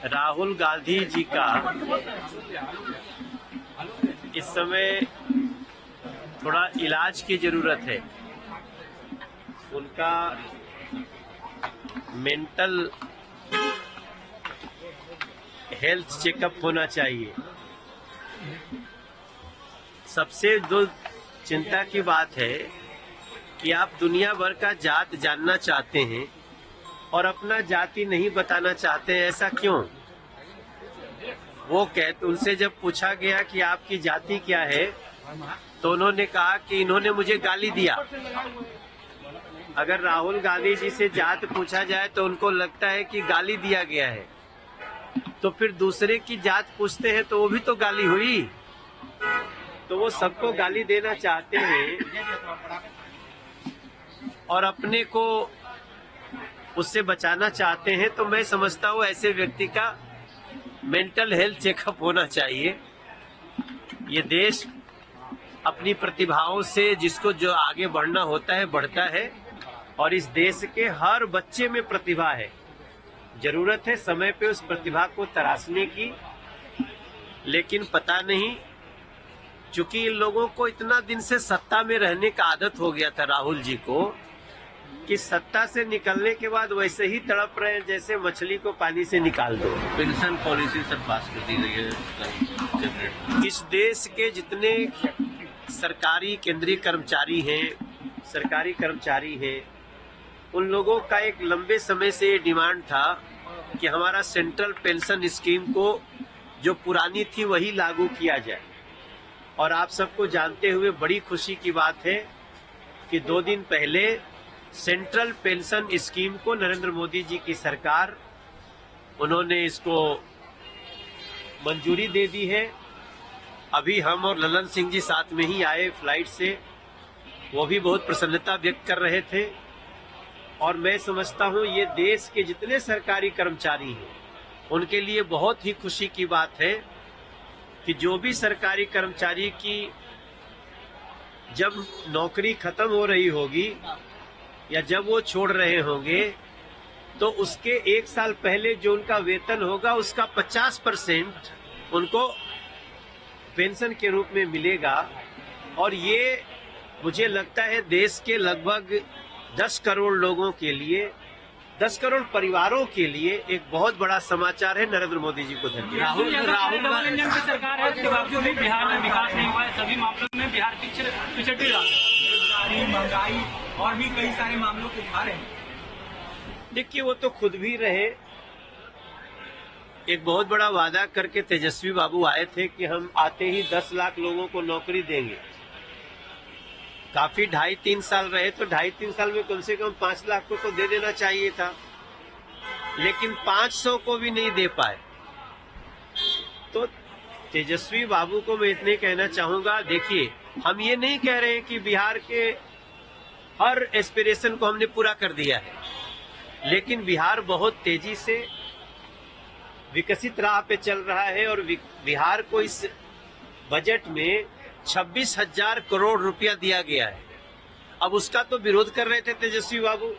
राहुल गांधी जी का इस समय थोड़ा इलाज की जरूरत है। उनका मेंटल हेल्थ चेकअप होना चाहिए। सबसे जो चिंता की बात है कि आप दुनिया भर का जात जानना चाहते हैं और अपना जाति नहीं बताना चाहते हैं, ऐसा क्यों? वो कहते, उनसे जब पूछा गया कि आपकी जाति क्या है, तो उन्होंने कहा कि इन्होंने मुझे गाली दिया। अगर राहुल गांधी जी से जात पूछा जाए तो उनको लगता है कि गाली दिया गया है, तो फिर दूसरे की जात पूछते हैं तो वो भी तो गाली हुई। तो वो सबको गाली देना चाहते हैं और अपने को उससे बचाना चाहते हैं। तो मैं समझता हूँ ऐसे व्यक्ति का मेंटल हेल्थ चेकअप होना चाहिए। ये देश अपनी प्रतिभाओं से जिसको जो आगे बढ़ना होता है बढ़ता है, और इस देश के हर बच्चे में प्रतिभा है। जरूरत है समय पे उस प्रतिभा को तराशने की, लेकिन पता नहीं, चूंकि इन लोगों को इतना दिन से सत्ता में रहने का आदत हो गया था राहुल जी को, कि सत्ता से निकलने के बाद वैसे ही तड़प रहे हैं जैसे मछली को पानी से निकाल दो। पेंशन पॉलिसी सर पास कर दी गई है। इस देश के जितने सरकारी केंद्रीय कर्मचारी हैं, सरकारी कर्मचारी हैं, उन लोगों का एक लंबे समय से ये डिमांड था कि हमारा सेंट्रल पेंशन स्कीम को जो पुरानी थी वही लागू किया जाए। और आप सबको जानते हुए बड़ी खुशी की बात है कि 2 दिन पहले सेंट्रल पेंशन स्कीम को नरेंद्र मोदी जी की सरकार, उन्होंने इसको मंजूरी दे दी है। अभी हम और ललन सिंह जी साथ में ही आए फ्लाइट से, वो भी बहुत प्रसन्नता व्यक्त कर रहे थे। और मैं समझता हूँ ये देश के जितने सरकारी कर्मचारी हैं उनके लिए बहुत ही खुशी की बात है कि जो भी सरकारी कर्मचारी की जब नौकरी खत्म हो रही होगी या जब वो छोड़ रहे होंगे, तो उसके 1 साल पहले जो उनका वेतन होगा उसका 50% उनको पेंशन के रूप में मिलेगा। और ये मुझे लगता है देश के लगभग 10 करोड़ लोगों के लिए, 10 करोड़ परिवारों के लिए एक बहुत बड़ा समाचार है। नरेंद्र मोदी जी को धन्यवाद। राहुल की सरकार है, उसके बावजूद भी बिहार में विकास नहीं हुआ है। सभी मामलों में बिहार पिछड़ रहा है। बेरोजगारी, महंगाई और भी कई सारे मामलों को उठा रहे हैं। देखिए, वो तो खुद भी रहे। एक बहुत बड़ा वादा करके तेजस्वी बाबू आए थे कि हम आते ही 10 लाख लोगों को नौकरी देंगे। काफी 2.5-3 साल रहे, तो 2.5-3 साल में कम से कम 5 लाख को तो दे देना चाहिए था, लेकिन 500 को भी नहीं दे पाए। तो तेजस्वी बाबू को मैं इतने कहना चाहूंगा, देखिए, हम ये नहीं कह रहे हैं कि बिहार के हर एस्पिरेशन को हमने पूरा कर दिया है, लेकिन बिहार बहुत तेजी से विकसित राह पे चल रहा है। और बिहार को इस बजट में 26,000 करोड़ रुपया दिया गया है। अब उसका तो विरोध कर रहे थे तेजस्वी बाबू।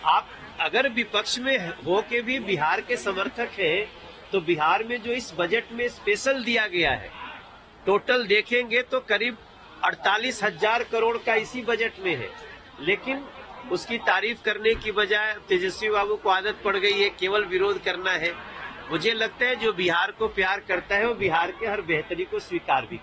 आप अगर विपक्ष में हो के भी बिहार के समर्थक हैं, तो बिहार में जो इस बजट में स्पेशल दिया गया है, टोटल देखेंगे तो करीब 48,000 करोड़ का इसी बजट में है। लेकिन उसकी तारीफ करने की बजाय तेजस्वी बाबू को आदत पड़ गई है केवल विरोध करना है। मुझे लगता है जो बिहार को प्यार करता है वो बिहार के हर बेहतरी को स्वीकार भी